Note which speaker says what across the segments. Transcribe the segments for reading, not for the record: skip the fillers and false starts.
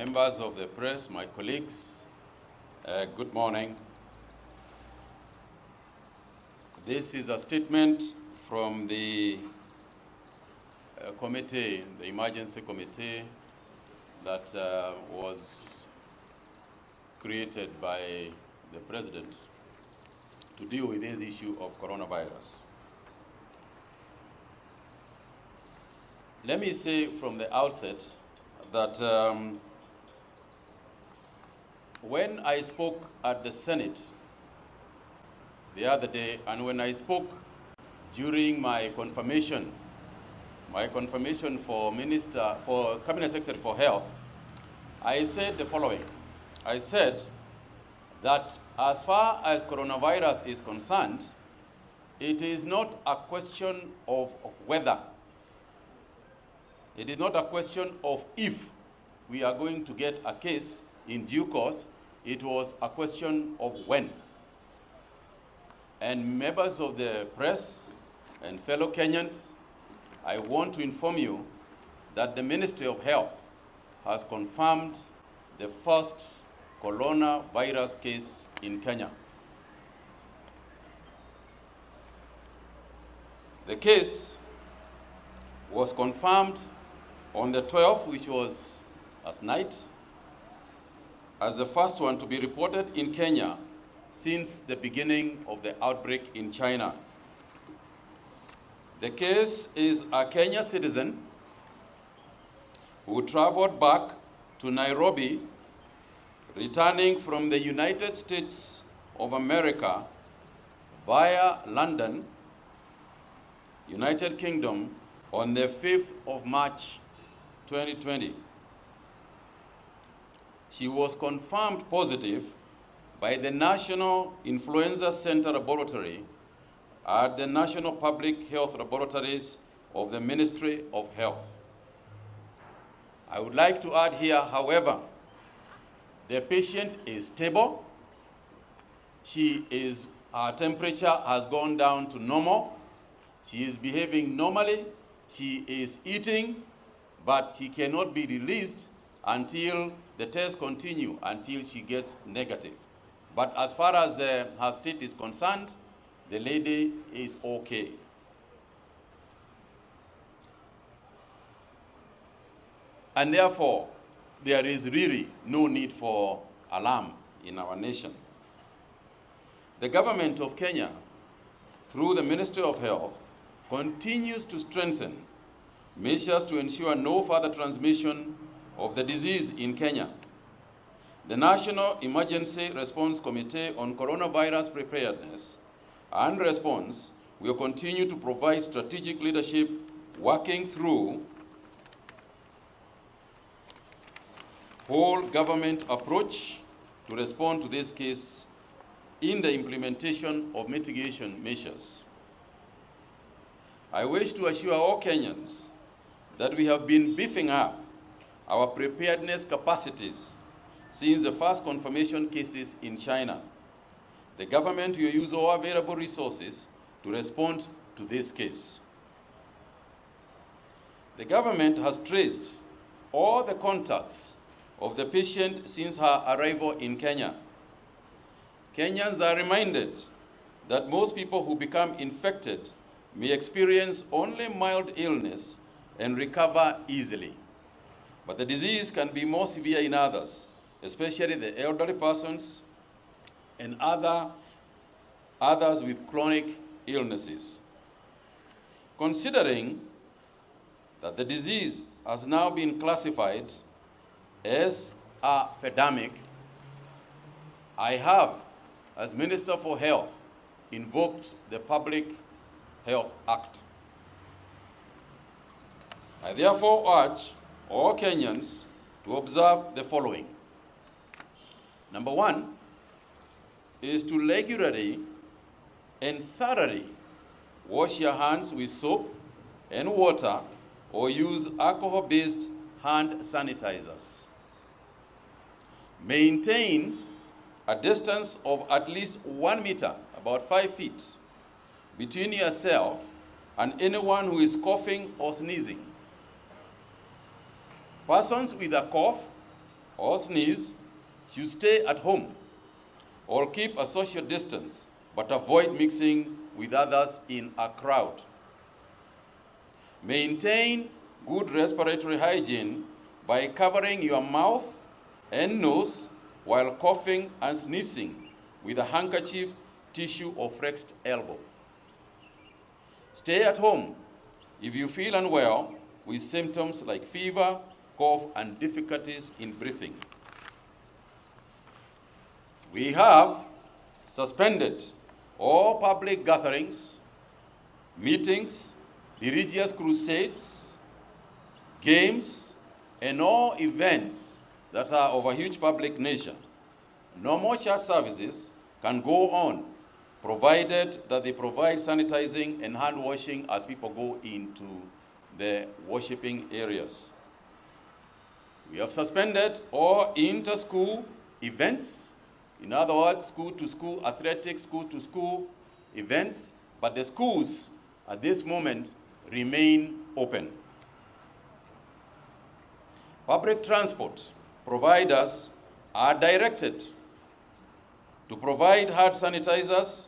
Speaker 1: members of the press, my colleagues, good morning. This is a statement from the committee, the emergency committee that was created by the president to deal with this issue of coronavirus. Let me say from the outset that when I spoke at the Senate the other day, and when I spoke during my confirmation for Cabinet Secretary for Health, I said the following. I said that as far as coronavirus is concerned, it is not a question of whether. It is not a question of if we are going to get a case in due course. It was a question of when. And members of the press and fellow Kenyans, I want to inform you that the Ministry of Health has confirmed the first coronavirus case in Kenya. The case was confirmed on the 12th, which was last night, as the first one to be reported in Kenya since the beginning of the outbreak in China. The case is a Kenya citizen who traveled back to Nairobi, returning from the United States of America via London, United Kingdom, on the 5th of March 2020. She was confirmed positive by the National Influenza Center Laboratory at the National Public Health Laboratories of the Ministry of Health. I would like to add here, however, the patient is stable. Her temperature has gone down to normal. She is behaving normally. She is eating, but she cannot be released until the tests continue, until she gets negative. But as far as her state is concerned, the lady is okay. And therefore, there is really no need for alarm in our nation. The government of Kenya, through the Ministry of Health, continues to strengthen measures to ensure no further transmission of the disease in Kenya. The National Emergency Response Committee on Coronavirus Preparedness and Response will continue to provide strategic leadership, working through whole government approach to respond to this case in the implementation of mitigation measures. I wish to assure all Kenyans that we have been beefing up our preparedness capacities since the first confirmation cases in China. The government will use all available resources to respond to this case. The government has traced all the contacts of the patient since her arrival in Kenya. Kenyans are reminded that most people who become infected may experience only mild illness and recover easily. But the disease can be more severe in others, especially the elderly persons and others with chronic illnesses. Considering that the disease has now been classified as a pandemic, I have, as Minister for Health, invoked the Public Health Act. I therefore urge all Kenyans to observe the following. Number one is to regularly and thoroughly wash your hands with soap and water or use alcohol-based hand sanitizers. Maintain a distance of at least 1 meter, about 5 feet, between yourself and anyone who is coughing or sneezing. Persons with a cough or sneeze should stay at home or keep a social distance, but avoid mixing with others in a crowd. Maintain good respiratory hygiene by covering your mouth and nose while coughing and sneezing with a handkerchief, tissue, or flexed elbow. Stay at home if you feel unwell with symptoms like fever, cough, and difficulties in breathing. We have suspended all public gatherings, meetings, religious crusades, games, and all events that are of a huge public nature. No more church services can go on, provided that they provide sanitizing and hand washing as people go into the worshiping areas. We have suspended all inter-school events, in other words, school-to-school athletics, school-to-school events, but the schools at this moment remain open. Public transport providers are directed to provide hand sanitizers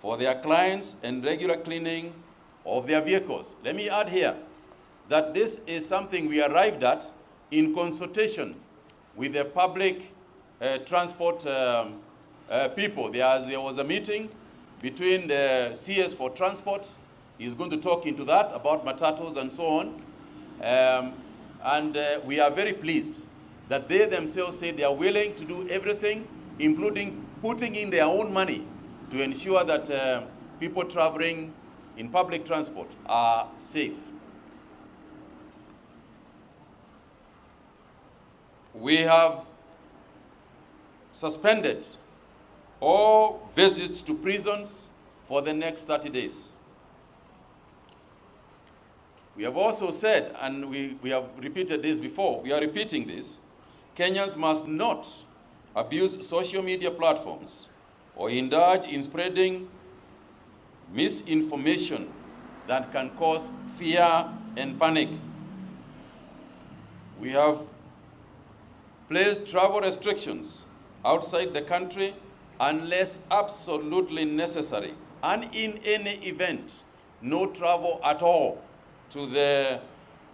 Speaker 1: for their clients and regular cleaning of their vehicles. Let me add here that this is something we arrived at in consultation with the public transport people. There was a meeting between the CS for transport. He's going to talk into that about matatus and so on. We are very pleased that they themselves say they are willing to do everything, including putting in their own money to ensure that people traveling in public transport are safe. We have suspended all visits to prisons for the next 30 days. We have also said, and we have repeated this before, we are repeating this, Kenyans must not abuse social media platforms or indulge in spreading misinformation that can cause fear and panic. We have placed travel restrictions outside the country unless absolutely necessary, and in any event, no travel at all to the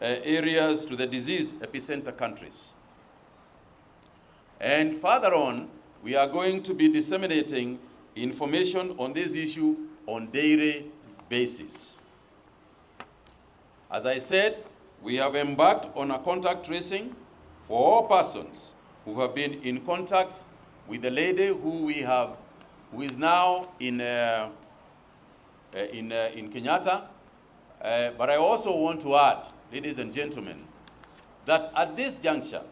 Speaker 1: areas, to the disease epicenter countries. And further on, we are going to be disseminating information on this issue on daily basis. As I said, we have embarked on a contact tracing for all persons who have been in contact with the lady who is now in Kenyatta. But I also want to add, ladies and gentlemen, that at this juncture,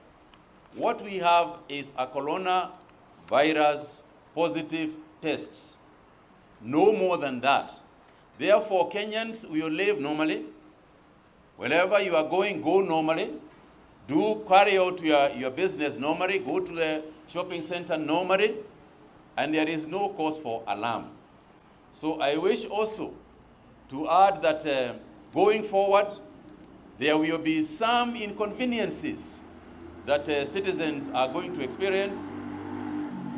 Speaker 1: what we have is a coronavirus positive test. No more than that. Therefore, Kenyans will live normally. Wherever you are going, go normally. Do carry out your business normally. Go to the shopping center normally. And there is no cause for alarm. So I wish also to add that going forward, there will be some inconveniences that citizens are going to experience.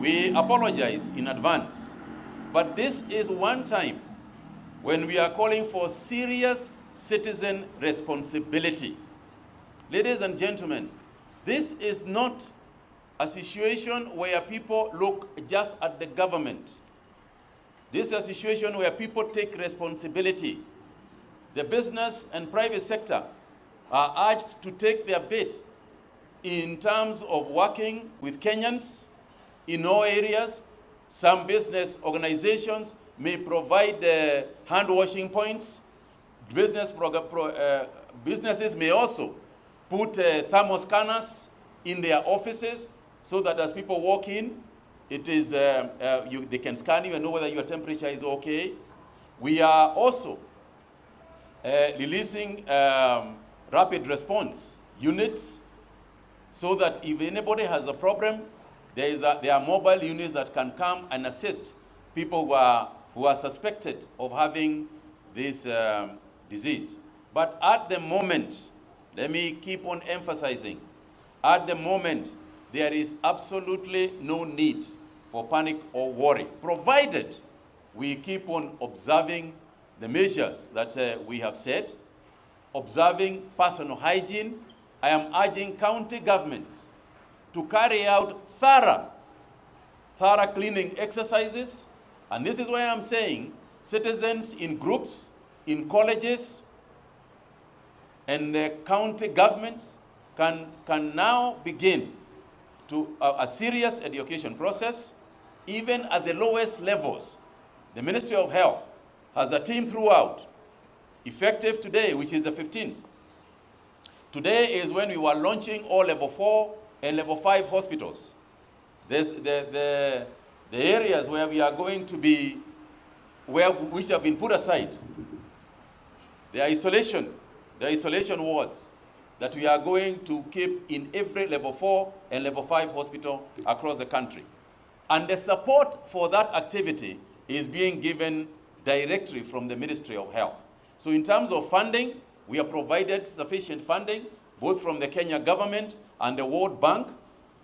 Speaker 1: We apologize in advance. But this is one time when we are calling for serious citizen responsibility. Ladies and gentlemen, this is not a situation where people look just at the government. This is a situation where people take responsibility. The business and private sector are urged to take their bit in terms of working with Kenyans in all areas. Some business organizations may provide hand washing points. Businesses may also put thermal scanners in their offices so that as people walk in, it is, they can scan you and know whether your temperature is okay. We are also releasing rapid response units so that if anybody has a problem, there are mobile units that can come and assist people who are suspected of having this disease. But at the moment, let me keep on emphasizing, at the moment, there is absolutely no need for panic or worry, provided we keep on observing the measures that we have set, observing personal hygiene. I am urging county governments to carry out thorough cleaning exercises. And this is why I'm saying citizens in groups, in colleges, and the county governments can now begin to a serious education process, even at the lowest levels. The Ministry of Health has a team throughout, effective today, which is the 15th. Today is when we were launching all level 4 and level 5 hospitals. The areas where we are going to be, which have been put aside, the isolation wards that we are going to keep in every level 4 and level 5 hospital across the country. And the support for that activity is being given directly from the Ministry of Health. So in terms of funding, we have provided sufficient funding, both from the Kenya government and the World Bank.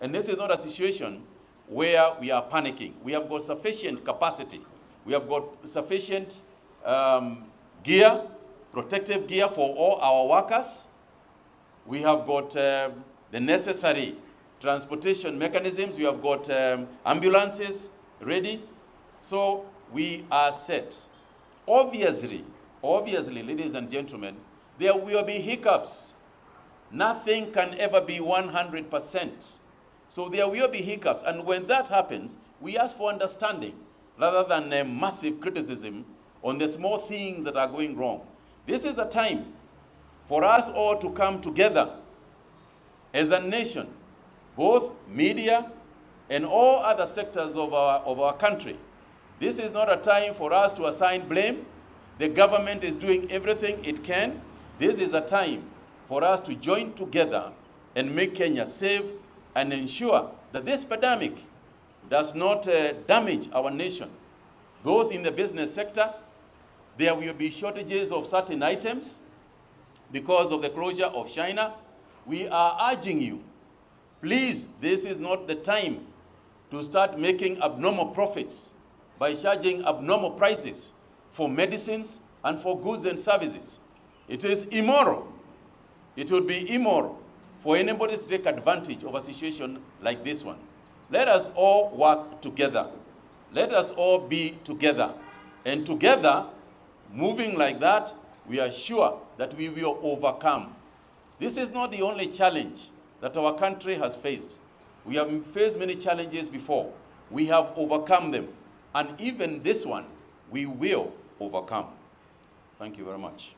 Speaker 1: And this is not a situation where we are panicking. We have got sufficient capacity. We have got sufficient gear, protective gear for all our workers. We have got the necessary transportation mechanisms. We have got ambulances ready. So we are set. Obviously, ladies and gentlemen, there will be hiccups. Nothing can ever be 100%. So there will be hiccups. And when that happens, we ask for understanding rather than a massive criticism on the small things that are going wrong. This is a time for us all to come together as a nation, both media and all other sectors of our country. This is not a time for us to assign blame. The government is doing everything it can. This is a time for us to join together and make Kenya safe and ensure that this pandemic does not damage our nation. Those in the business sector, there will be shortages of certain items because of the closure of China. We are urging you, please, this is not the time to start making abnormal profits by charging abnormal prices for medicines and for goods and services. It is immoral. It would be immoral for anybody to take advantage of a situation like this one. Let us all work together. Let us all be together. And together, moving like that, we are sure that we will overcome. This is not the only challenge that our country has faced. We have faced many challenges before. We have overcome them. And even this one, we will overcome. Thank you very much.